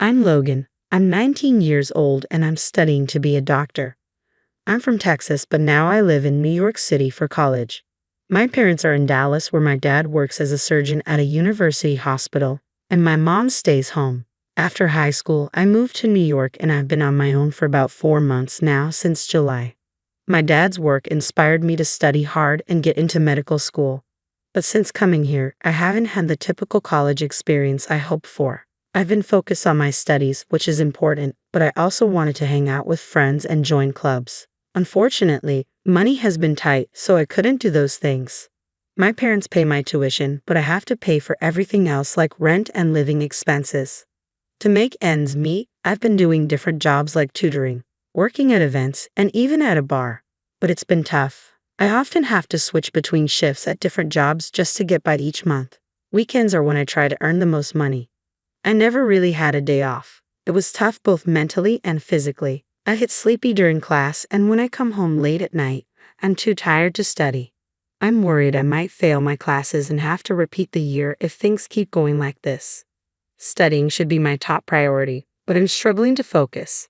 I'm Logan. I'm 19 years old and I'm studying to be a doctor. I'm from Texas, but now I live in New York City for college. My parents are in Dallas, where my dad works as a surgeon at a university hospital, and my mom stays home. After high school, I moved to New York and I've been on my own for about 4 months now, since July. My dad's work inspired me to study hard and get into medical school. But since coming here, I haven't had the typical college experience I hoped for. I've been focused on my studies, which is important, but I also wanted to hang out with friends and join clubs. Unfortunately, money has been tight, so I couldn't do those things. My parents pay my tuition, but I have to pay for everything else like rent and living expenses. To make ends meet, I've been doing different jobs like tutoring, working at events, and even at a bar. But it's been tough. I often have to switch between shifts at different jobs just to get by each month. Weekends are when I try to earn the most money. I never really had a day off. It was tough both mentally and physically. I get sleepy during class, and when I come home late at night, I'm too tired to study. I'm worried I might fail my classes and have to repeat the year if things keep going like this. Studying should be my top priority, but I'm struggling to focus.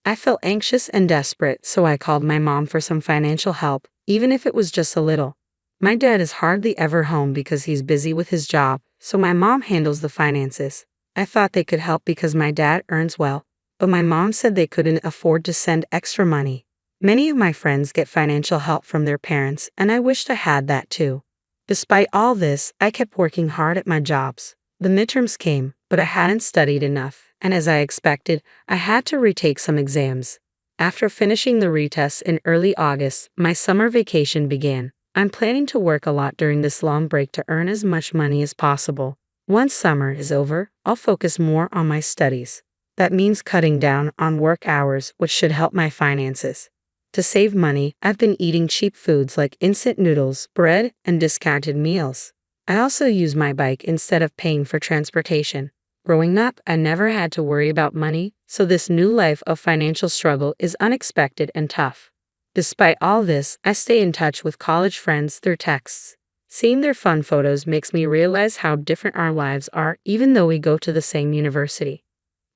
I felt anxious and desperate, so I called my mom for some financial help, even if it was just a little. My dad is hardly ever home because he's busy with his job, so my mom handles the finances. I thought they could help because my dad earns well, but my mom said they couldn't afford to send extra money. Many of my friends get financial help from their parents, and I wished I had that too. Despite all this, I kept working hard at my jobs. The midterms came, but I hadn't studied enough, and as I expected, I had to retake some exams. After finishing the retests in early August, my summer vacation began. I'm planning to work a lot during this long break to earn as much money as possible. Once summer is over, I'll focus more on my studies. That means cutting down on work hours, which should help my finances. To save money, I've been eating cheap foods like instant noodles, bread, and discounted meals. I also use my bike instead of paying for transportation. Growing up, I never had to worry about money, so this new life of financial struggle is unexpected and tough. Despite all this, I stay in touch with college friends through texts. Seeing their fun photos makes me realize how different our lives are, even though we go to the same university.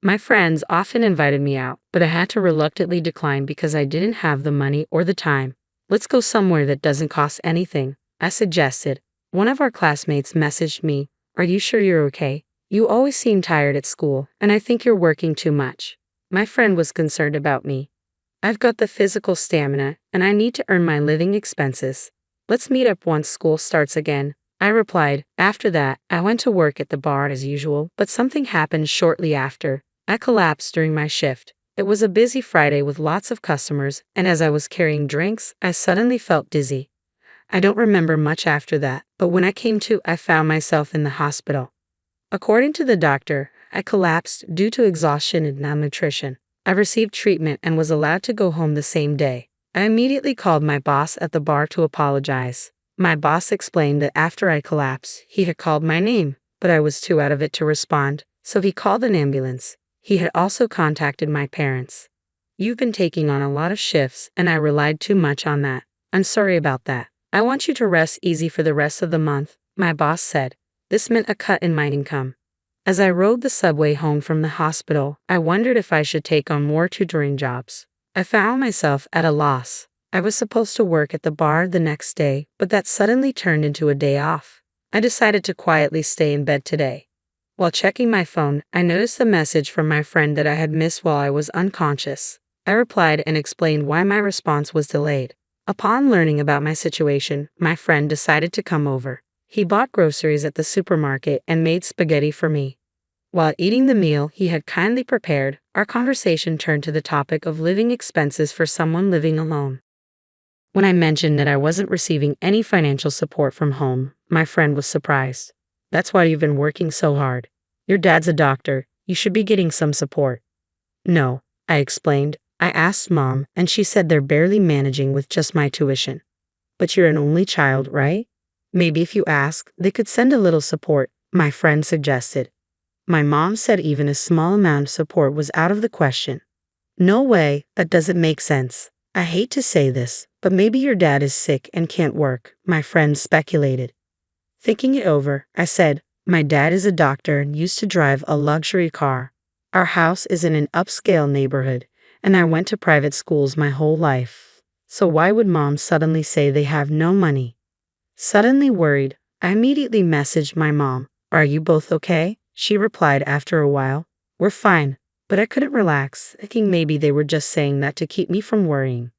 My friends often invited me out, but I had to reluctantly decline because I didn't have the money or the time. Let's go somewhere that doesn't cost anything, I suggested. One of our classmates messaged me, "Are you sure you're okay? You always seem tired at school, and I think you're working too much." My friend was concerned about me. I've got the physical stamina, and I need to earn my living expenses. Let's meet up once school starts again, I replied. After that, I went to work at the bar as usual, but something happened shortly after. I collapsed during my shift. It was a busy Friday with lots of customers, and as I was carrying drinks, I suddenly felt dizzy. I don't remember much after that, but when I came to, I found myself in the hospital. According to the doctor, I collapsed due to exhaustion and malnutrition. I received treatment and was allowed to go home the same day. I immediately called my boss at the bar to apologize. My boss explained that after I collapsed, he had called my name, but I was too out of it to respond, so he called an ambulance. He had also contacted my parents. "You've been taking on a lot of shifts, and I relied too much on that. I'm sorry about that. I want you to rest easy for the rest of the month," my boss said. This meant a cut in my income. As I rode the subway home from the hospital, I wondered if I should take on more tutoring jobs. I found myself at a loss. I was supposed to work at the bar the next day, but that suddenly turned into a day off. I decided to quietly stay in bed today. While checking my phone, I noticed a message from my friend that I had missed while I was unconscious. I replied and explained why my response was delayed. Upon learning about my situation, my friend decided to come over. He bought groceries at the supermarket and made spaghetti for me. While eating the meal he had kindly prepared, our conversation turned to the topic of living expenses for someone living alone. When I mentioned that I wasn't receiving any financial support from home, my friend was surprised. "That's why you've been working so hard. Your dad's a doctor. You should be getting some support." "No," I explained. "I asked Mom, and she said they're barely managing with just my tuition." "But you're an only child, right? Maybe if you ask, they could send a little support," my friend suggested. My mom said even a small amount of support was out of the question. "No way, that doesn't make sense. I hate to say this, but maybe your dad is sick and can't work," my friend speculated. Thinking it over, I said, "My dad is a doctor and used to drive a luxury car. Our house is in an upscale neighborhood, and I went to private schools my whole life. So why would mom suddenly say they have no money? Suddenly worried, I immediately messaged my mom. Are you both okay? She replied after a while. We're fine, but I couldn't relax, thinking maybe they were just saying that to keep me from worrying.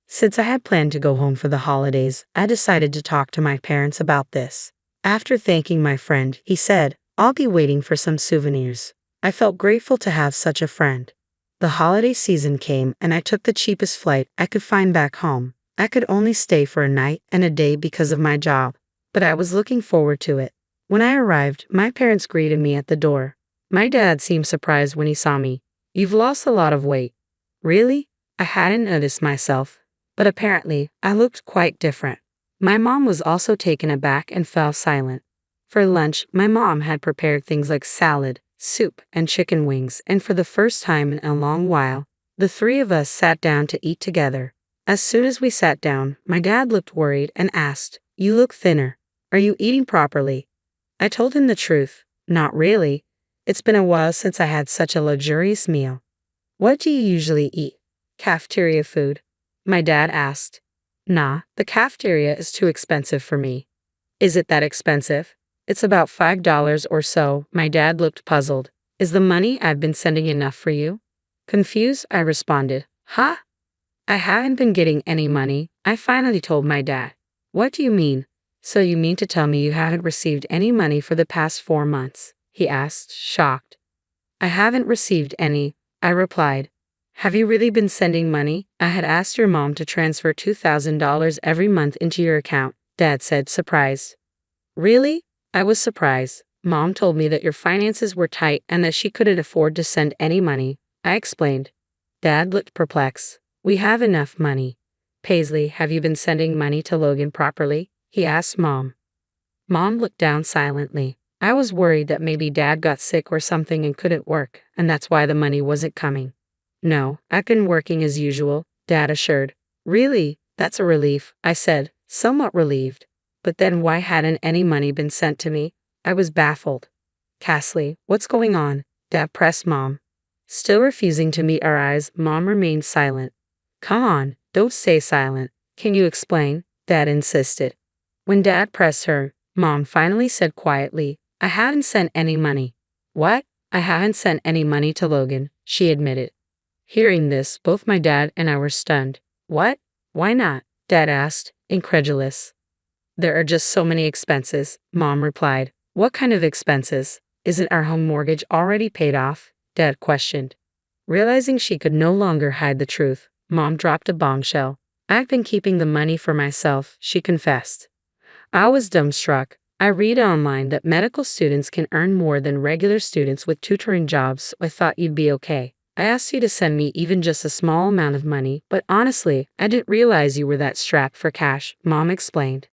Since I had planned to go home for the holidays, I decided to talk to my parents about this. After thanking my friend, he said, I'll be waiting for some souvenirs. I felt grateful to have such a friend. The holiday season came and I took the cheapest flight I could find back home. I could only stay for a night and a day because of my job, but I was looking forward to it. When I arrived, my parents greeted me at the door. My dad seemed surprised when he saw me. You've lost a lot of weight. Really? I hadn't noticed myself, but apparently I looked quite different. My mom was also taken aback and fell silent. For lunch, my mom had prepared things like salad, soup, and chicken wings, and for the first time in a long while, the three of us sat down to eat together. As soon as we sat down, my dad looked worried and asked, You look thinner. Are you eating properly? I told him the truth. Not really. It's been a while since I had such a luxurious meal. What do you usually eat? Cafeteria food? My dad asked. Nah, the cafeteria is too expensive for me. Is it that expensive? It's about $5 or so. My dad looked puzzled. Is the money I've been sending enough for you? Confused, I responded. Huh? I haven't been getting any money. I finally told my dad. What do you mean? So you mean to tell me you haven't received any money for the past 4 months? He asked, shocked. I haven't received any, I replied. Have you really been sending money? I had asked your mom to transfer $2,000 every month into your account, Dad said, surprised. Really? I was surprised. Mom told me that your finances were tight and that she couldn't afford to send any money. I explained. Dad looked perplexed. We have enough money. Paisley, have you been sending money to Logan properly? He asked Mom. Mom looked down silently. I was worried that maybe Dad got sick or something and couldn't work, and that's why the money wasn't coming. No, I've been working as usual, Dad assured. Really? That's a relief, I said, somewhat relieved. But then why hadn't any money been sent to me? I was baffled. Cassie, what's going on? Dad pressed Mom. Still refusing to meet our eyes, Mom remained silent. Come on, don't stay silent. Can you explain? Dad insisted. When Dad pressed her, Mom finally said quietly, I haven't sent any money. What? I haven't sent any money to Logan, she admitted. Hearing this, both my dad and I were stunned. What? Why not? Dad asked, incredulous. There are just so many expenses, Mom replied. What kind of expenses? Isn't our home mortgage already paid off? Dad questioned. Realizing she could no longer hide the truth, Mom dropped a bombshell. I've been keeping the money for myself, she confessed. I was dumbstruck. I read online that medical students can earn more than regular students with tutoring jobs, so I thought you'd be okay. I asked you to send me even just a small amount of money, but honestly, I didn't realize you were that strapped for cash, Mom explained.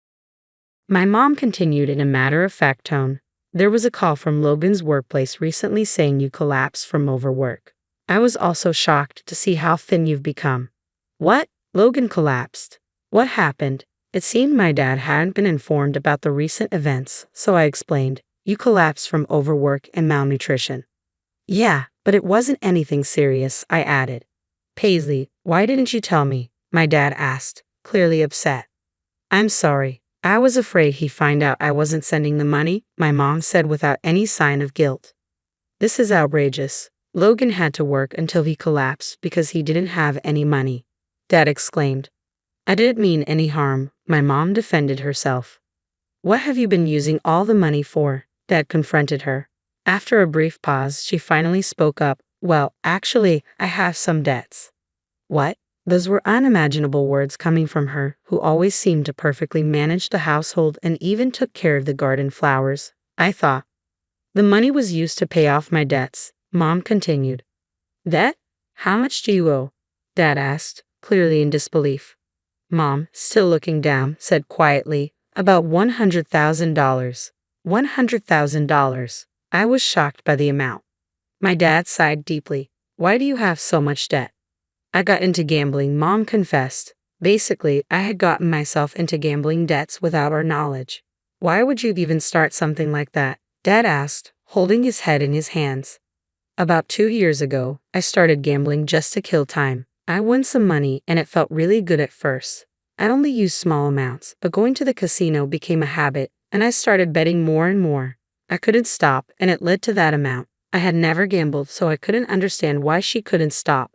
My mom continued in a matter-of-fact tone. There was a call from Logan's workplace recently saying you collapsed from overwork. I was also shocked to see how thin you've become. What? Logan collapsed. What happened? It seemed my dad hadn't been informed about the recent events, so I explained. You collapsed from overwork and malnutrition. Yeah, but it wasn't anything serious, I added. Paisley, why didn't you tell me? My dad asked, clearly upset. I'm sorry. I was afraid he'd find out I wasn't sending the money, my mom said without any sign of guilt. This is outrageous. Logan had to work until he collapsed because he didn't have any money, Dad exclaimed. I didn't mean any harm, my mom defended herself. What have you been using all the money for? Dad confronted her. After a brief pause, she finally spoke up. Well, actually, I have some debts. What? Those were unimaginable words coming from her, who always seemed to perfectly manage the household and even took care of the garden flowers, I thought. The money was used to pay off my debts, Mom continued. Debt? How much do you owe? Dad asked, clearly in disbelief. Mom, still looking down, said quietly, about $100,000. $100,000. I was shocked by the amount. My dad sighed deeply. Why do you have so much debt? I got into gambling, Mom confessed. Basically, I had gotten myself into gambling debts without our knowledge. Why would you even start something like that? Dad asked, holding his head in his hands. About 2 years ago, I started gambling just to kill time. I won some money and it felt really good at first. I only used small amounts, but going to the casino became a habit, and I started betting more and more. I couldn't stop, and it led to that amount. I had never gambled, so I couldn't understand why she couldn't stop.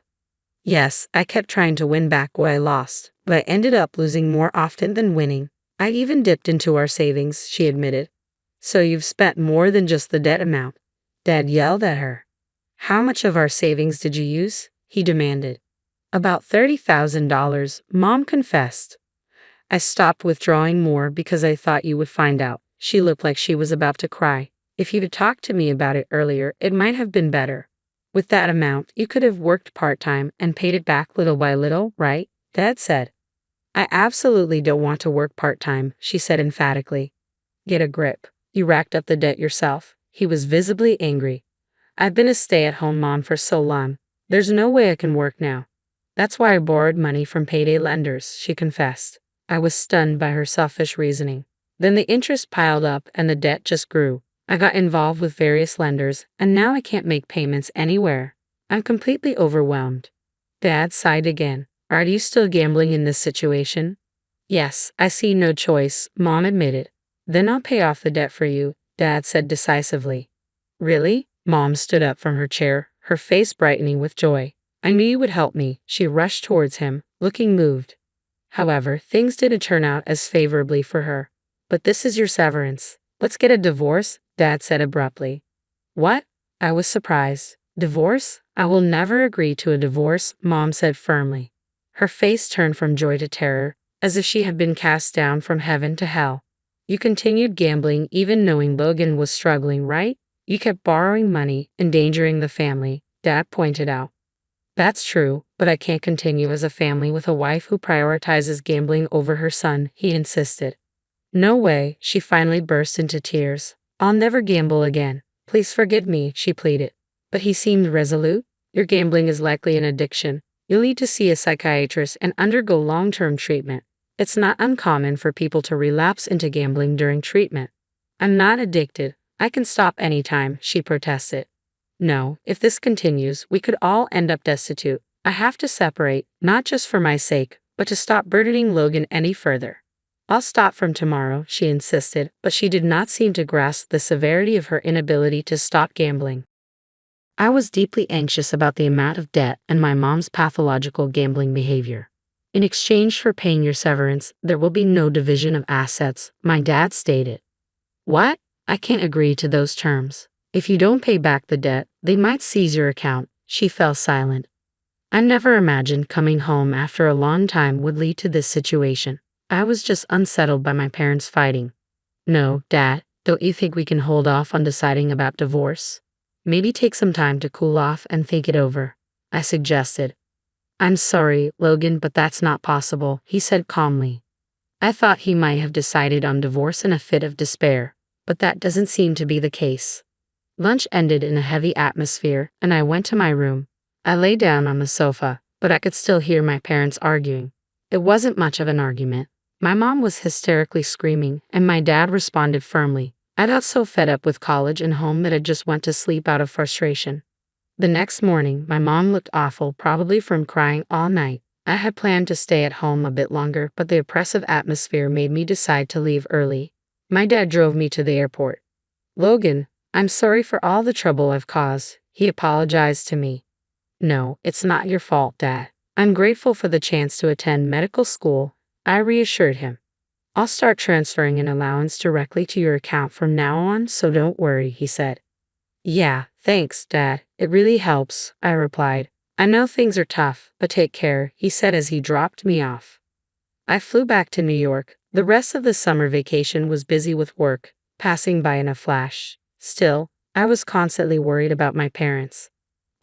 Yes, I kept trying to win back what I lost, but I ended up losing more often than winning. I even dipped into our savings, she admitted. So you've spent more than just the debt amount? Dad yelled at her. How much of our savings did you use? He demanded. About $30,000, Mom confessed. I stopped withdrawing more because I thought you would find out. She looked like she was about to cry. If you'd talked to me about it earlier, it might have been better. With that amount, you could have worked part-time and paid it back little by little, right? Dad said. I absolutely don't want to work part-time, she said emphatically. Get a grip. You racked up the debt yourself. He was visibly angry. I've been a stay-at-home mom for so long. There's no way I can work now. That's why I borrowed money from payday lenders, she confessed. I was stunned by her selfish reasoning. Then the interest piled up and the debt just grew. I got involved with various lenders, and now I can't make payments anywhere. I'm completely overwhelmed. Dad sighed again. Are you still gambling in this situation? Yes, I see no choice, Mom admitted. Then I'll pay off the debt for you, Dad said decisively. Really? Mom stood up from her chair, her face brightening with joy. I knew you would help me. She rushed towards him, looking moved. However, things didn't turn out as favorably for her. But this is your severance. Let's get a divorce, Dad said abruptly. What? I was surprised. Divorce? I will never agree to a divorce, Mom said firmly. Her face turned from joy to terror, as if she had been cast down from heaven to hell. You continued gambling even knowing Logan was struggling, right? You kept borrowing money, endangering the family, Dad pointed out. That's true, but I can't continue as a family with a wife who prioritizes gambling over her son, he insisted. No way, she finally burst into tears. I'll never gamble again. Please forgive me, she pleaded. But he seemed resolute. Your gambling is likely an addiction. You'll need to see a psychiatrist and undergo long-term treatment. It's not uncommon for people to relapse into gambling during treatment. I'm not addicted. I can stop anytime, she protested. No, if this continues, we could all end up destitute. I have to separate, not just for my sake, but to stop burdening Logan any further. I'll stop from tomorrow, she insisted, but she did not seem to grasp the severity of her inability to stop gambling. I was deeply anxious about the amount of debt and my mom's pathological gambling behavior. In exchange for paying your severance, there will be no division of assets, my dad stated. What? I can't agree to those terms. If you don't pay back the debt, they might seize your account. She fell silent. I never imagined coming home after a long time would lead to this situation. I was just unsettled by my parents fighting. No, Dad, don't you think we can hold off on deciding about divorce? Maybe take some time to cool off and think it over, I suggested. I'm sorry, Logan, but that's not possible, he said calmly. I thought he might have decided on divorce in a fit of despair, but that doesn't seem to be the case. Lunch ended in a heavy atmosphere, and I went to my room. I lay down on the sofa, but I could still hear my parents arguing. It wasn't much of an argument. My mom was hysterically screaming, and my dad responded firmly. I got so fed up with college and home that I just went to sleep out of frustration. The next morning, my mom looked awful, probably from crying all night. I had planned to stay at home a bit longer, but the oppressive atmosphere made me decide to leave early. My dad drove me to the airport. Logan, I'm sorry for all the trouble I've caused, he apologized to me. No, it's not your fault, Dad. I'm grateful for the chance to attend medical school, I reassured him. I'll start transferring an allowance directly to your account from now on, so don't worry, he said. Yeah, thanks, Dad. It really helps, I replied. I know things are tough, but take care, he said as he dropped me off. I flew back to New York. The rest of the summer vacation was busy with work, passing by in a flash. Still, I was constantly worried about my parents.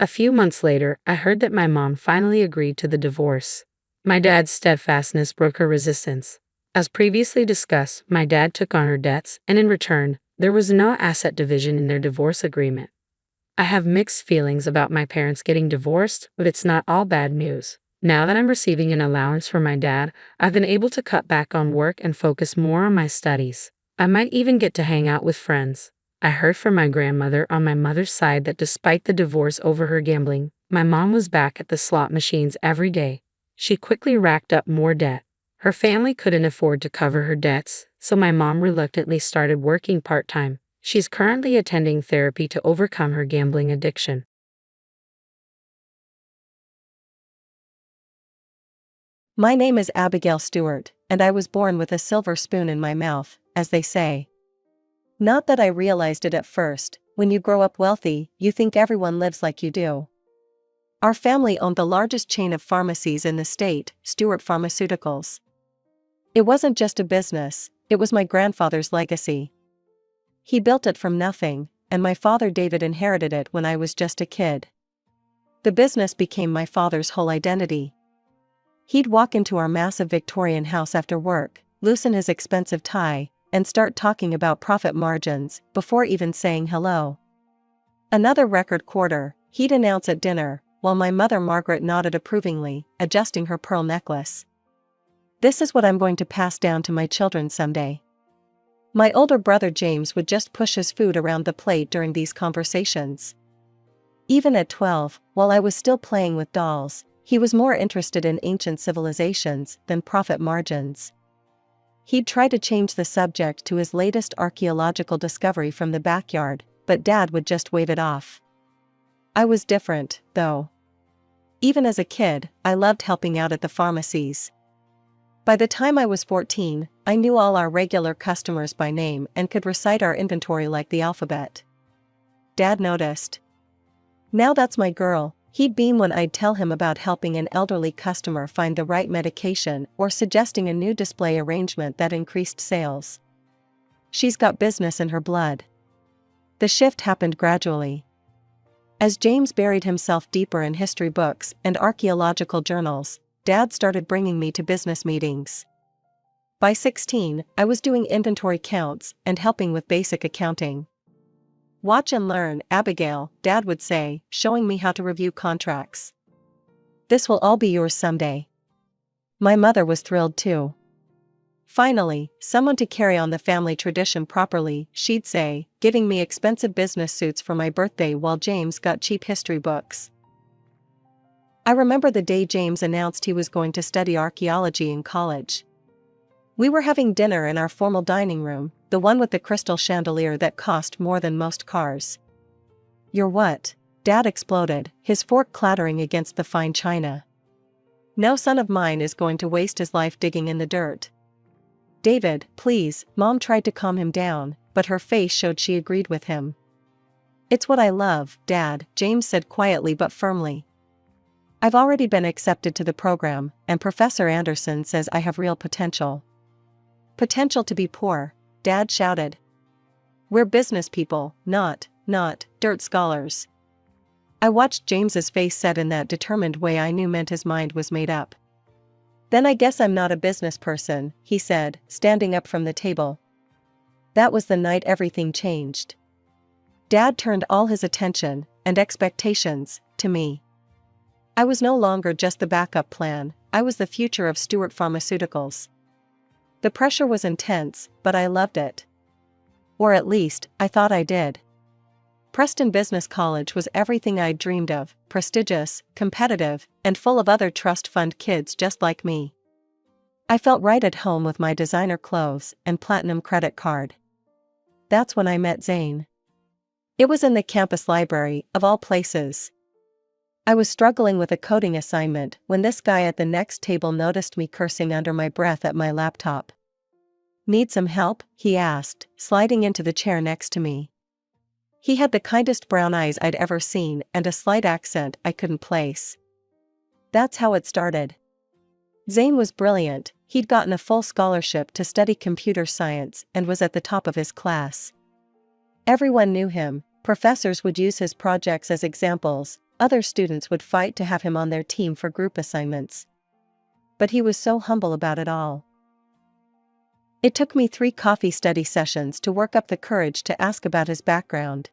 A few months later, I heard that my mom finally agreed to the divorce. My dad's steadfastness broke her resistance. As previously discussed, my dad took on her debts, and in return, there was no asset division in their divorce agreement. I have mixed feelings about my parents getting divorced, but it's not all bad news. Now that I'm receiving an allowance from my dad, I've been able to cut back on work and focus more on my studies. I might even get to hang out with friends. I heard from my grandmother on my mother's side that despite the divorce over her gambling, my mom was back at the slot machines every day. She quickly racked up more debt. Her family couldn't afford to cover her debts, so my mom reluctantly started working part-time. She's currently attending therapy to overcome her gambling addiction. My name is Abigail Stewart, and I was born with a silver spoon in my mouth, as they say. Not that I realized it at first. When you grow up wealthy, you think everyone lives like you do. Our family owned the largest chain of pharmacies in the state, Stewart Pharmaceuticals. It wasn't just a business, it was my grandfather's legacy. He built it from nothing, and my father David inherited it when I was just a kid. The business became my father's whole identity. He'd walk into our massive Victorian house after work, loosen his expensive tie, and start talking about profit margins before even saying hello. Another record quarter, he'd announce at dinner, while my mother Margaret nodded approvingly, adjusting her pearl necklace. This is what I'm going to pass down to my children someday. My older brother James would just push his food around the plate during these conversations. Even at 12, while I was still playing with dolls, he was more interested in ancient civilizations than profit margins. He'd try to change the subject to his latest archaeological discovery from the backyard, but Dad would just wave it off. I was different, though. Even as a kid, I loved helping out at the pharmacies. By the time I was 14, I knew all our regular customers by name and could recite our inventory like the alphabet. Dad noticed. Now that's my girl. He'd beam when I'd tell him about helping an elderly customer find the right medication or suggesting a new display arrangement that increased sales. She's got business in her blood. The shift happened gradually. As James buried himself deeper in history books and archaeological journals, Dad started bringing me to business meetings. By 16, I was doing inventory counts and helping with basic accounting. "Watch and learn, Abigail," Dad would say, showing me how to review contracts. "This will all be yours someday." My mother was thrilled too. Finally, someone to carry on the family tradition properly, she'd say, giving me expensive business suits for my birthday while James got cheap history books. I remember the day James announced he was going to study archaeology in college. We were having dinner in our formal dining room, the one with the crystal chandelier that cost more than most cars. "You're what?" Dad exploded, his fork clattering against the fine china. "No son of mine is going to waste his life digging in the dirt." "David, please," Mom tried to calm him down, but her face showed she agreed with him. "It's what I love, Dad," James said quietly but firmly. "I've already been accepted to the program, and Professor Anderson says I have real potential." "Potential to be poor," Dad shouted. "We're business people, not dirt scholars." I watched James's face set in that determined way I knew meant his mind was made up. "Then I guess I'm not a business person," he said, standing up from the table. That was the night everything changed. Dad turned all his attention, and expectations, to me. I was no longer just the backup plan, I was the future of Stewart Pharmaceuticals. The pressure was intense, but I loved it. Or at least, I thought I did. Preston Business College was everything I'd dreamed of, prestigious, competitive, and full of other trust fund kids just like me. I felt right at home with my designer clothes and platinum credit card. That's when I met Zane. It was in the campus library, of all places. I was struggling with a coding assignment when this guy at the next table noticed me cursing under my breath at my laptop. "Need some help?" he asked, sliding into the chair next to me. He had the kindest brown eyes I'd ever seen and a slight accent I couldn't place. That's how it started. Zane was brilliant, he'd gotten a full scholarship to study computer science and was at the top of his class. Everyone knew him, professors would use his projects as examples, other students would fight to have him on their team for group assignments. But he was so humble about it all. It took me 3 coffee study sessions to work up the courage to ask about his background.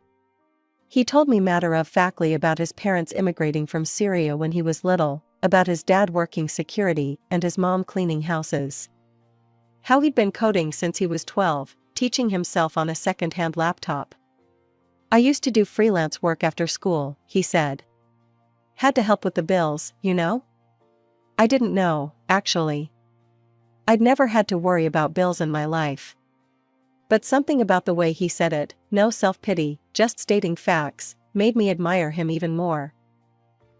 He told me matter-of-factly about his parents immigrating from Syria when he was little, about his dad working security and his mom cleaning houses. How he'd been coding since he was 12, teaching himself on a second-hand laptop. I used to do freelance work after school, he said. Had to help with the bills, you know? I didn't know, actually. I'd never had to worry about bills in my life. But something about the way he said it, no self-pity, just stating facts, made me admire him even more.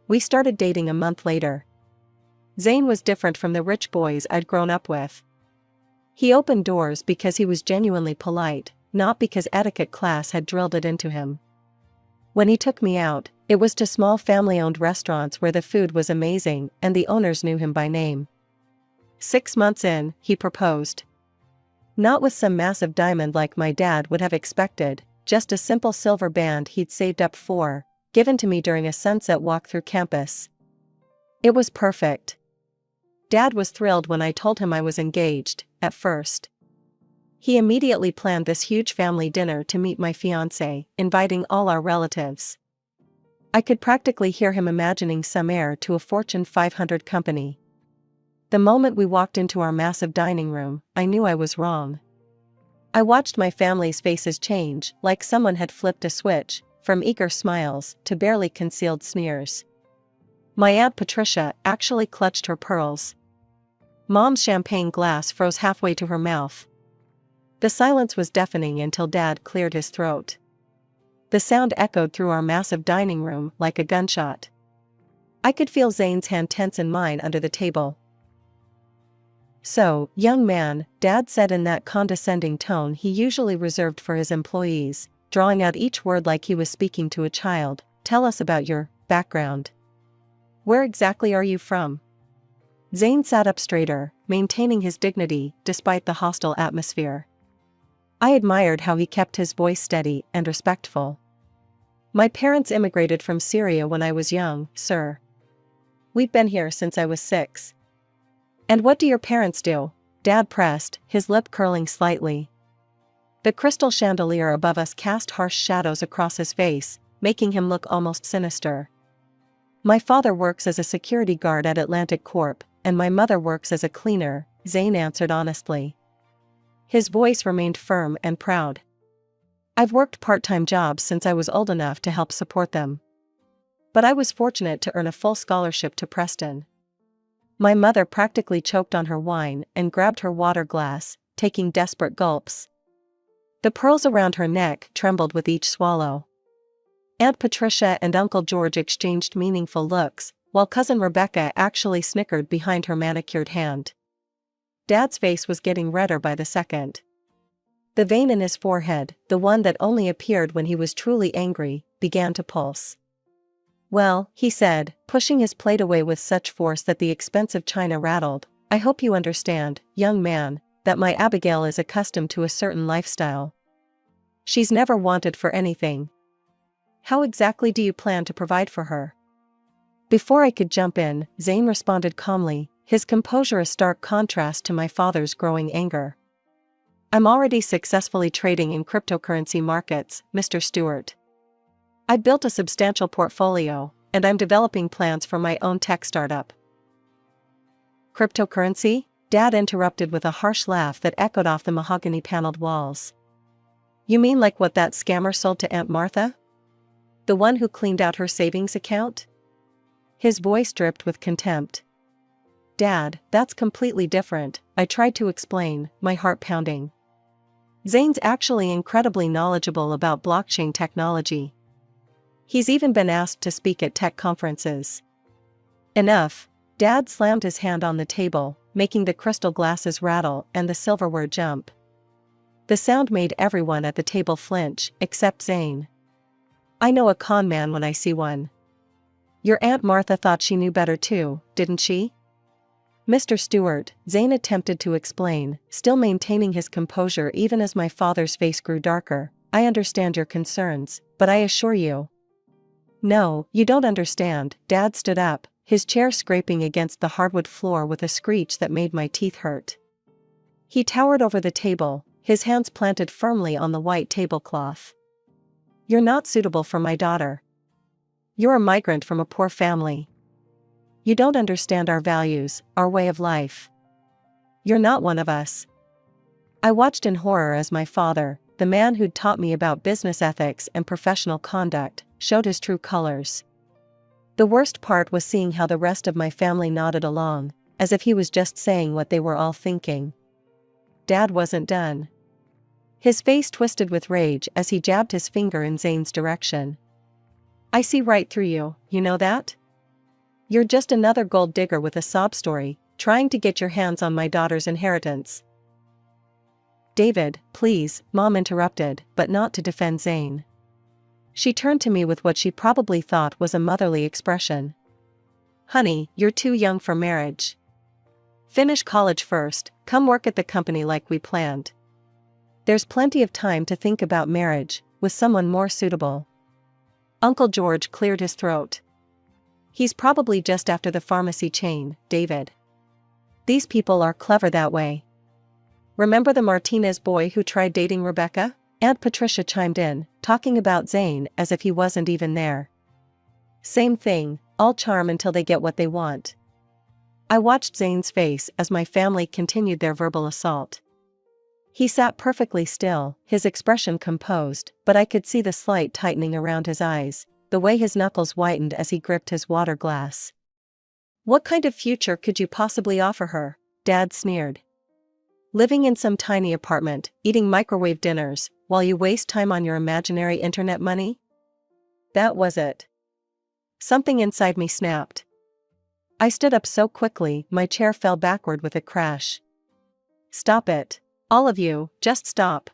We started dating a month later. Zane was different from the rich boys I'd grown up with. He opened doors because he was genuinely polite, not because etiquette class had drilled it into him. When he took me out, it was to small family-owned restaurants where the food was amazing and the owners knew him by name. 6 months in, he proposed. Not with some massive diamond like my dad would have expected, just a simple silver band he'd saved up for, given to me during a sunset walk through campus. It was perfect. Dad was thrilled when I told him I was engaged, at first. He immediately planned this huge family dinner to meet my fiancé, inviting all our relatives. I could practically hear him imagining some heir to a Fortune 500 company. The moment we walked into our massive dining room, I knew I was wrong. I watched my family's faces change, like someone had flipped a switch, from eager smiles to barely concealed sneers. My Aunt Patricia actually clutched her pearls. Mom's champagne glass froze halfway to her mouth. The silence was deafening until Dad cleared his throat. The sound echoed through our massive dining room like a gunshot. I could feel Zane's hand tense in mine under the table. "So, young man," Dad said in that condescending tone he usually reserved for his employees, drawing out each word like he was speaking to a child, "tell us about your background. Where exactly are you from?" Zane sat up straighter, maintaining his dignity despite the hostile atmosphere. I admired how he kept his voice steady and respectful. "My parents immigrated from Syria when I was young, sir. We've been here since I was 6. "And what do your parents do?" Dad pressed, his lip curling slightly. The crystal chandelier above us cast harsh shadows across his face, making him look almost sinister. "My father works as a security guard at Atlantic Corp, and my mother works as a cleaner," Zane answered honestly. His voice remained firm and proud. "I've worked part-time jobs since I was old enough to help support them. But I was fortunate to earn a full scholarship to Preston." My mother practically choked on her wine and grabbed her water glass, taking desperate gulps. The pearls around her neck trembled with each swallow. Aunt Patricia and Uncle George exchanged meaningful looks, while Cousin Rebecca actually snickered behind her manicured hand. Dad's face was getting redder by the second. The vein in his forehead, the one that only appeared when he was truly angry, began to pulse. "Well," he said, pushing his plate away with such force that the expensive china rattled, "I hope you understand, young man, that my Abigail is accustomed to a certain lifestyle. She's never wanted for anything. How exactly do you plan to provide for her?" Before I could jump in, Zane responded calmly, his composure a stark contrast to my father's growing anger. "I'm already successfully trading in cryptocurrency markets, Mr. Stewart. I built a substantial portfolio, and I'm developing plans for my own tech startup." "Cryptocurrency?" Dad interrupted with a harsh laugh that echoed off the mahogany-paneled walls. "You mean like what that scammer sold to Aunt Martha? The one who cleaned out her savings account?" His voice dripped with contempt. "Dad, that's completely different," I tried to explain, my heart pounding. "Zane's actually incredibly knowledgeable about blockchain technology. He's even been asked to speak at tech conferences." "Enough." Dad slammed his hand on the table, making the crystal glasses rattle and the silverware jump. The sound made everyone at the table flinch, except Zane. "I know a con man when I see one. Your Aunt Martha thought she knew better too, didn't she?" "Mr. Stewart," Zane attempted to explain, still maintaining his composure even as my father's face grew darker, "I understand your concerns, but I assure you—" "No, you don't understand." Dad stood up, his chair scraping against the hardwood floor with a screech that made my teeth hurt. He towered over the table, his hands planted firmly on the white tablecloth. "You're not suitable for my daughter. You're a migrant from a poor family. You don't understand our values, our way of life. You're not one of us." I watched in horror as my father, the man who'd taught me about business ethics and professional conduct, showed his true colors. The worst part was seeing how the rest of my family nodded along, as if he was just saying what they were all thinking. Dad wasn't done. His face twisted with rage as he jabbed his finger in Zane's direction. "I see right through you, you know that? You're just another gold digger with a sob story, trying to get your hands on my daughter's inheritance." "David, please," Mom interrupted, but not to defend Zane. She turned to me with what she probably thought was a motherly expression. "Honey, you're too young for marriage. Finish college first, come work at the company like we planned. There's plenty of time to think about marriage, with someone more suitable." Uncle George cleared his throat. "He's probably just after the pharmacy chain, David. These people are clever that way. Remember the Martinez boy who tried dating Rebecca?" Aunt Patricia chimed in, talking about Zane as if he wasn't even there. "Same thing, all charm until they get what they want." I watched Zane's face as my family continued their verbal assault. He sat perfectly still, his expression composed, but I could see the slight tightening around his eyes, the way his knuckles whitened as he gripped his water glass. "What kind of future could you possibly offer her?" Dad sneered. "Living in some tiny apartment, eating microwave dinners, while you waste time on your imaginary internet money?" That was it. Something inside me snapped. I stood up so quickly, my chair fell backward with a crash. "Stop it. All of you, just stop."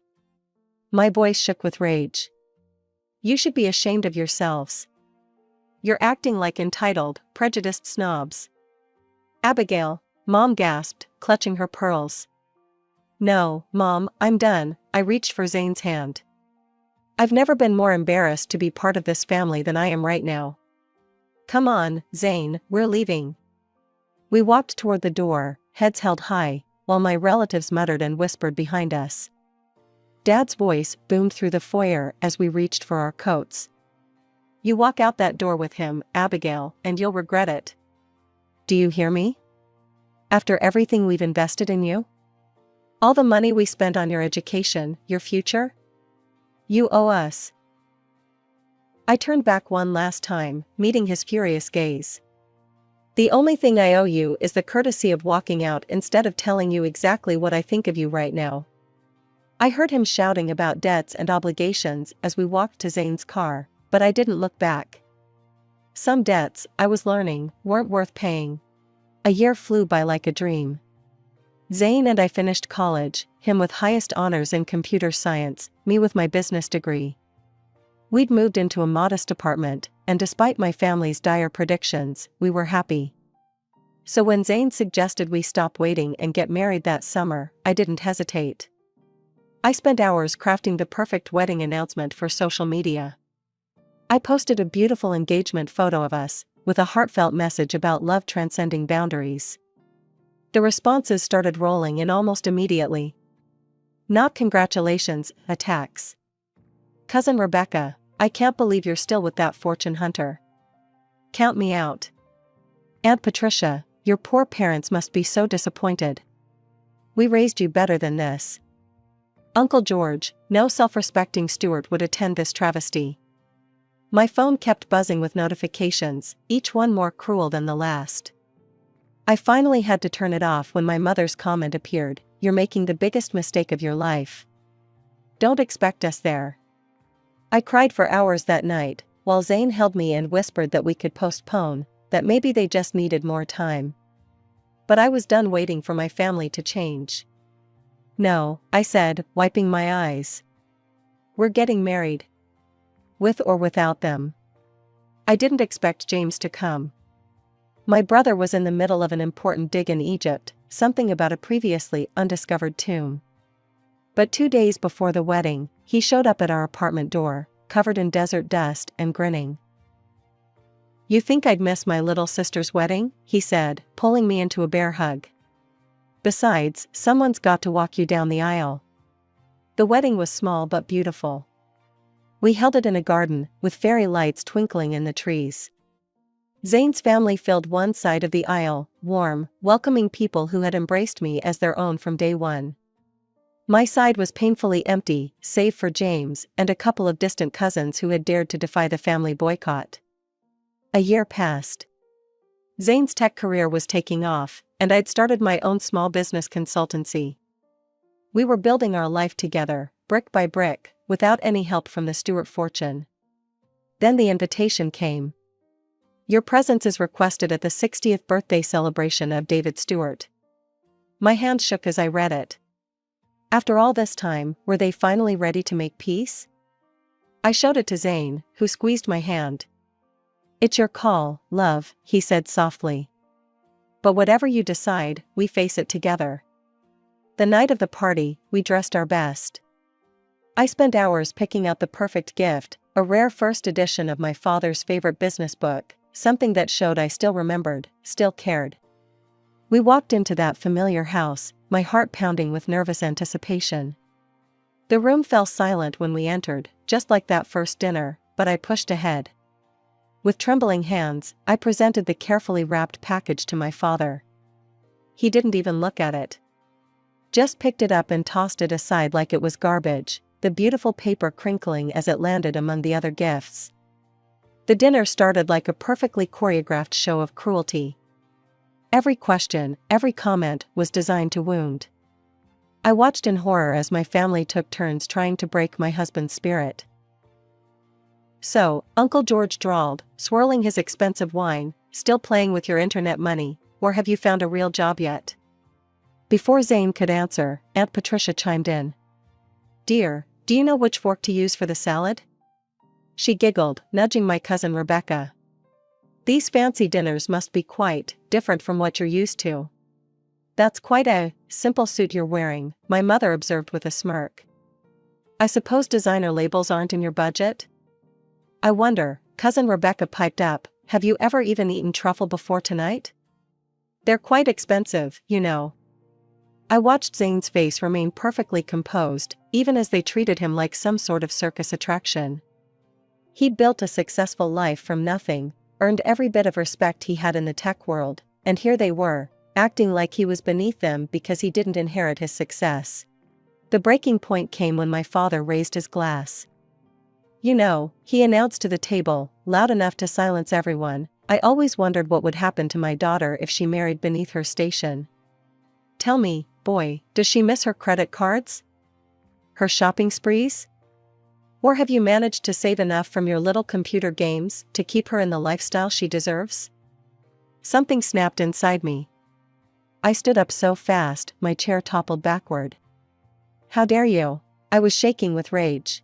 My voice shook with rage. "You should be ashamed of yourselves. You're acting like entitled, prejudiced snobs." "Abigail," Mom gasped, clutching her pearls. "No, Mom, I'm done." I reached for Zane's hand. "I've never been more embarrassed to be part of this family than I am right now. Come on, Zane, we're leaving." We walked toward the door, heads held high, while my relatives muttered and whispered behind us. Dad's voice boomed through the foyer as we reached for our coats. "You walk out that door with him, Abigail, and you'll regret it. Do you hear me? After everything we've invested in you? All the money we spent on your education, your future? You owe us." I turned back one last time, meeting his furious gaze. "The only thing I owe you is the courtesy of walking out instead of telling you exactly what I think of you right now." I heard him shouting about debts and obligations as we walked to Zane's car, but I didn't look back. Some debts, I was learning, weren't worth paying. A year flew by like a dream. Zane and I finished college, him with highest honors in computer science, me with my business degree. We'd moved into a modest apartment, and despite my family's dire predictions, we were happy. So when Zane suggested we stop waiting and get married that summer, I didn't hesitate. I spent hours crafting the perfect wedding announcement for social media. I posted a beautiful engagement photo of us, with a heartfelt message about love transcending boundaries. The responses started rolling in almost immediately. Not congratulations, attacks. "Cousin Rebecca, I can't believe you're still with that fortune hunter. Count me out. Aunt Patricia, your poor parents must be so disappointed. We raised you better than this." Uncle George, no self-respecting steward would attend this travesty. My phone kept buzzing with notifications, each one more cruel than the last. I finally had to turn it off when my mother's comment appeared, "You're making the biggest mistake of your life. Don't expect us there." I cried for hours that night, while Zane held me and whispered that we could postpone, that maybe they just needed more time. But I was done waiting for my family to change. "No," I said, wiping my eyes. "We're getting married. With or without them." I didn't expect James to come. My brother was in the middle of an important dig in Egypt, something about a previously undiscovered tomb. But 2 days before the wedding, he showed up at our apartment door, covered in desert dust and grinning. "You think I'd miss my little sister's wedding?" he said, pulling me into a bear hug. "Besides, someone's got to walk you down the aisle." The wedding was small but beautiful. We held it in a garden, with fairy lights twinkling in the trees. Zane's family filled one side of the aisle, warm, welcoming people who had embraced me as their own from day one. My side was painfully empty, save for James and a couple of distant cousins who had dared to defy the family boycott. A year passed. Zane's tech career was taking off, and I'd started my own small business consultancy. We were building our life together, brick by brick, without any help from the Stewart fortune. Then the invitation came. Your presence is requested at the 60th birthday celebration of David Stewart. My hand shook as I read it. After all this time, were they finally ready to make peace? I showed it to Zane, who squeezed my hand. It's your call, love, he said softly. But whatever you decide, we face it together. The night of the party, we dressed our best. I spent hours picking out the perfect gift, a rare first edition of my father's favorite business book, something that showed I still remembered, still cared. We walked into that familiar house, my heart pounding with nervous anticipation. The room fell silent when we entered, just like that first dinner, but I pushed ahead. With trembling hands, I presented the carefully wrapped package to my father. He didn't even look at it. Just picked it up and tossed it aside like it was garbage, the beautiful paper crinkling as it landed among the other gifts. The dinner started like a perfectly choreographed show of cruelty. Every question, every comment was designed to wound. I watched in horror as my family took turns trying to break my husband's spirit. So, Uncle George drawled, swirling his expensive wine, still playing with your internet money, or have you found a real job yet? Before Zane could answer, Aunt Patricia chimed in. Dear, do you know which fork to use for the salad? She giggled, nudging my cousin Rebecca. These fancy dinners must be quite different from what you're used to. That's quite a simple suit you're wearing, my mother observed with a smirk. I suppose designer labels aren't in your budget? I wonder, cousin Rebecca piped up, have you ever even eaten truffle before tonight? They're quite expensive, you know. I watched Zane's face remain perfectly composed, even as they treated him like some sort of circus attraction. He'd built a successful life from nothing, earned every bit of respect he had in the tech world, and here they were, acting like he was beneath them because he didn't inherit his success. The breaking point came when my father raised his glass. You know, he announced to the table, loud enough to silence everyone, I always wondered what would happen to my daughter if she married beneath her station. Tell me, boy, does she miss her credit cards? Her shopping sprees? Or have you managed to save enough from your little computer games to keep her in the lifestyle she deserves? Something snapped inside me. I stood up so fast, my chair toppled backward. How dare you? I was shaking with rage.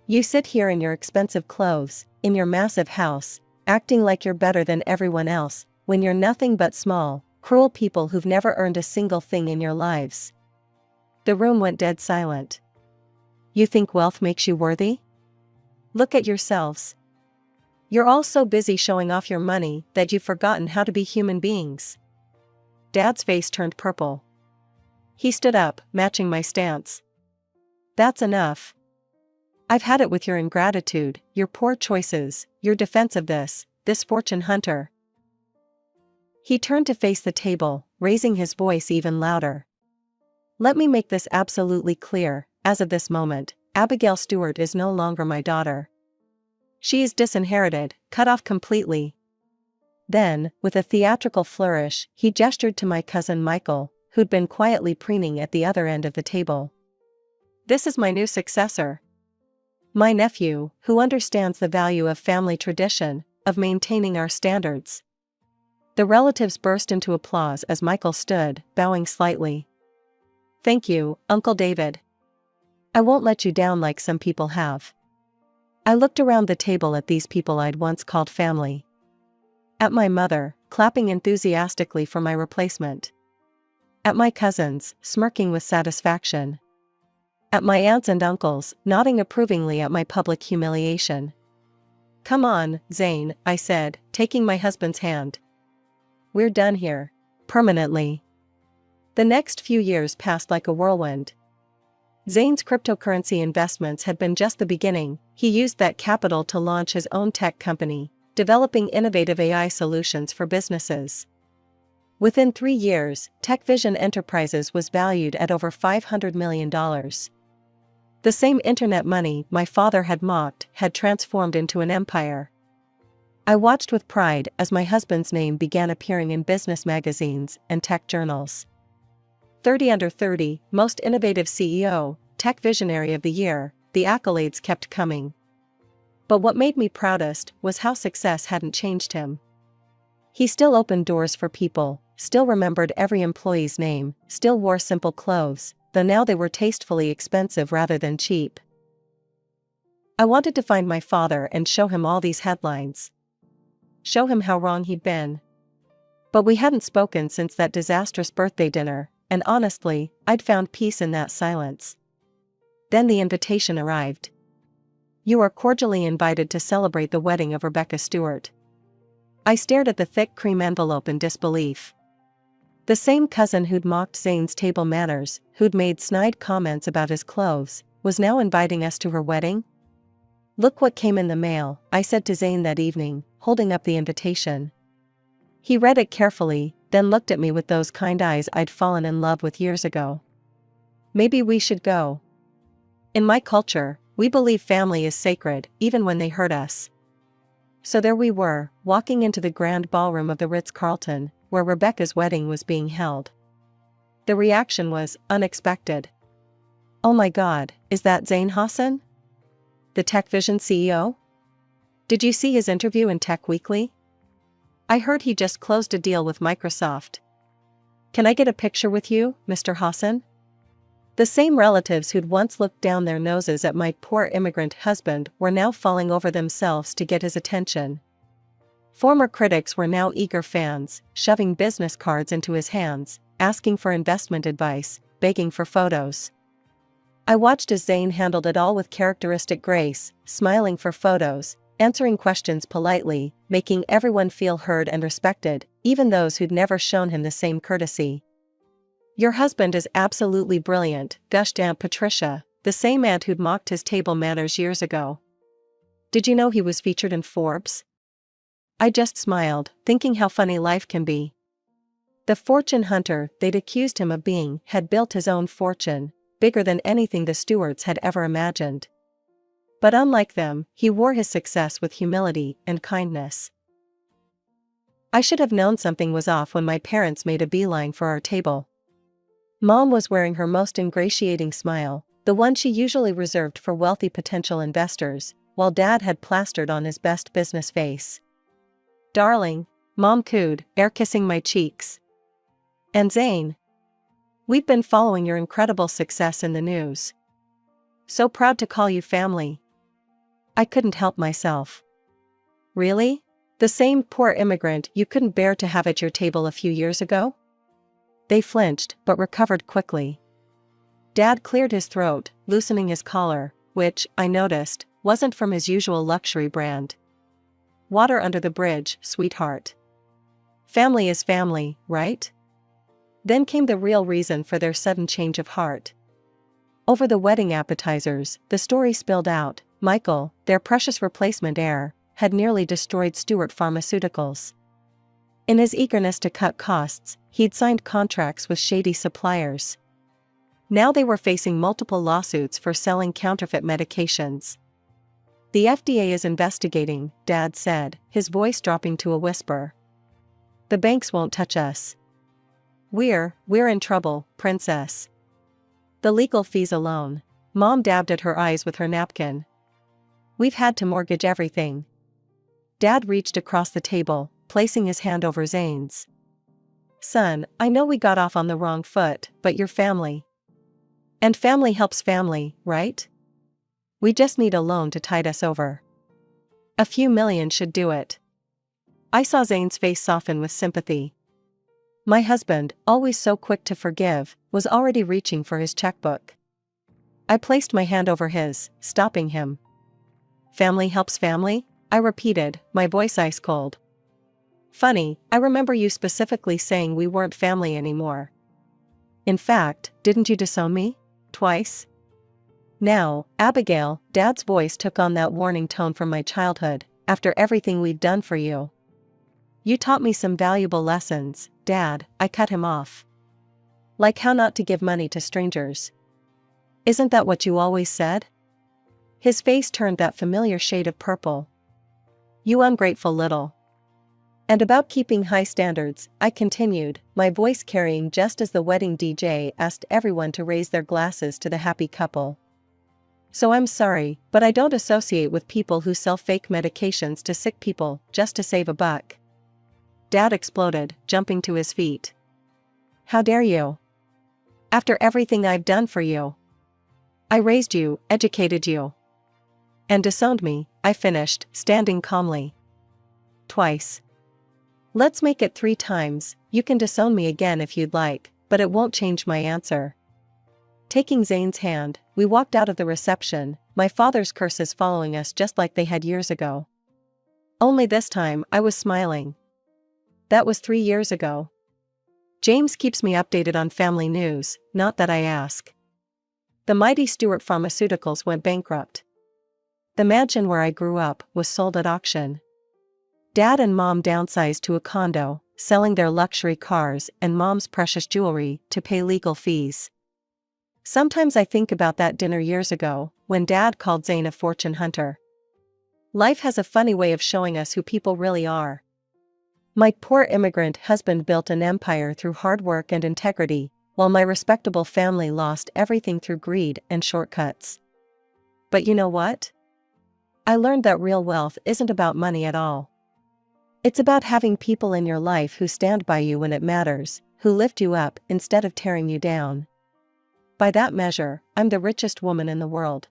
You sit here in your expensive clothes, in your massive house, acting like you're better than everyone else, when you're nothing but small, cruel people who've never earned a single thing in your lives. The room went dead silent. You think wealth makes you worthy? Look at yourselves. You're all so busy showing off your money that you've forgotten how to be human beings. Dad's face turned purple. He stood up, matching my stance. That's enough. I've had it with your ingratitude, your poor choices, your defense of this fortune hunter. He turned to face the table, raising his voice even louder. Let me make this absolutely clear, as of this moment, Abigail Stewart is no longer my daughter. She is disinherited, cut off completely. Then, with a theatrical flourish, he gestured to my cousin Michael, who'd been quietly preening at the other end of the table. This is my new successor. My nephew, who understands the value of family tradition, of maintaining our standards. The relatives burst into applause as Michael stood, bowing slightly. Thank you, Uncle David. I won't let you down like some people have. I looked around the table at these people I'd once called family. At my mother, clapping enthusiastically for my replacement. At my cousins, smirking with satisfaction. At my aunts and uncles, nodding approvingly at my public humiliation. Come on, Zane, I said, taking my husband's hand. We're done here. Permanently. The next few years passed like a whirlwind. Zane's cryptocurrency investments had been just the beginning. He used that capital to launch his own tech company, developing innovative AI solutions for businesses. Within 3 years, TechVision Enterprises was valued at over $500 million. The same internet money my father had mocked had transformed into an empire. I watched with pride as my husband's name began appearing in business magazines and tech journals. 30 Under 30, Most Innovative CEO, Tech Visionary of the Year, the accolades kept coming. But what made me proudest was how success hadn't changed him. He still opened doors for people, still remembered every employee's name, still wore simple clothes, though now they were tastefully expensive rather than cheap. I wanted to find my father and show him all these headlines. Show him how wrong he'd been. But we hadn't spoken since that disastrous birthday dinner, and honestly, I'd found peace in that silence. Then the invitation arrived. You are cordially invited to celebrate the wedding of Rebecca Stewart. I stared at the thick cream envelope in disbelief. The same cousin who'd mocked Zane's table manners, who'd made snide comments about his clothes, was now inviting us to her wedding? Look what came in the mail, I said to Zane that evening, holding up the invitation. He read it carefully, then looked at me with those kind eyes I'd fallen in love with years ago. Maybe we should go. In my culture, we believe family is sacred, even when they hurt us. So there we were, walking into the grand ballroom of the Ritz-Carlton, where Rebecca's wedding was being held. The reaction was unexpected. Oh my God, is that Zane Hassan? The TechVision CEO? Did you see his interview in Tech Weekly? I heard he just closed a deal with Microsoft. Can I get a picture with you, Mr. Hassan? The same relatives who'd once looked down their noses at my poor immigrant husband were now falling over themselves to get his attention. Former critics were now eager fans, shoving business cards into his hands, asking for investment advice, begging for photos. I watched as Zane handled it all with characteristic grace, smiling for photos, answering questions politely, making everyone feel heard and respected, even those who'd never shown him the same courtesy. Your husband is absolutely brilliant, gushed Aunt Patricia, the same aunt who'd mocked his table manners years ago. Did you know he was featured in Forbes? I just smiled, thinking how funny life can be. The fortune hunter they'd accused him of being had built his own fortune, bigger than anything the Stewarts had ever imagined. But unlike them, he wore his success with humility and kindness. I should have known something was off when my parents made a beeline for our table. Mom was wearing her most ingratiating smile, the one she usually reserved for wealthy potential investors, while Dad had plastered on his best business face. Darling, Mom cooed, air-kissing my cheeks. And Zane? We've been following your incredible success in the news. So proud to call you family. I couldn't help myself. Really? The same poor immigrant you couldn't bear to have at your table a few years ago? They flinched, but recovered quickly. Dad cleared his throat, loosening his collar, which, I noticed, wasn't from his usual luxury brand. Water under the bridge, sweetheart. Family is family, right? Then came the real reason for their sudden change of heart. Over the wedding appetizers, the story spilled out. Michael, their precious replacement heir, had nearly destroyed Stewart Pharmaceuticals. In his eagerness to cut costs, he'd signed contracts with shady suppliers. Now they were facing multiple lawsuits for selling counterfeit medications. The FDA is investigating, Dad said, his voice dropping to a whisper. The banks won't touch us. We're in trouble, princess. The legal fees alone. Mom dabbed at her eyes with her napkin. We've had to mortgage everything. Dad reached across the table, placing his hand over Zane's. Son, I know we got off on the wrong foot, but you're family. And family helps family, right? We just need a loan to tide us over. A few million should do it. I saw Zane's face soften with sympathy. My husband, always so quick to forgive, was already reaching for his checkbook. I placed my hand over his, stopping him. Family helps family? I repeated, my voice ice cold. Funny, I remember you specifically saying we weren't family anymore. In fact, didn't you disown me? Twice? Now, Abigail, Dad's voice took on that warning tone from my childhood, after everything we'd done for you. You taught me some valuable lessons, Dad, I cut him off. Like how not to give money to strangers. Isn't that what you always said? His face turned that familiar shade of purple. You ungrateful little. And about keeping high standards, I continued, my voice carrying just as the wedding DJ asked everyone to raise their glasses to the happy couple. So I'm sorry, but I don't associate with people who sell fake medications to sick people just to save a buck. Dad exploded, jumping to his feet. How dare you? After everything I've done for you. I raised you, educated you. And disowned me, I finished, standing calmly. Twice. Let's make it 3 times, you can disown me again if you'd like, but it won't change my answer. Taking Zane's hand, we walked out of the reception, my father's curses following us just like they had years ago. Only this time I was smiling. That was 3 years ago. James keeps me updated on family news, not that I ask. The mighty Stewart Pharmaceuticals went bankrupt. The mansion where I grew up was sold at auction. Dad and Mom downsized to a condo, selling their luxury cars and Mom's precious jewelry to pay legal fees. Sometimes I think about that dinner years ago, when Dad called Zane a fortune hunter. Life has a funny way of showing us who people really are. My poor immigrant husband built an empire through hard work and integrity, while my respectable family lost everything through greed and shortcuts. But you know what? I learned that real wealth isn't about money at all. It's about having people in your life who stand by you when it matters, who lift you up instead of tearing you down. By that measure, I'm the richest woman in the world.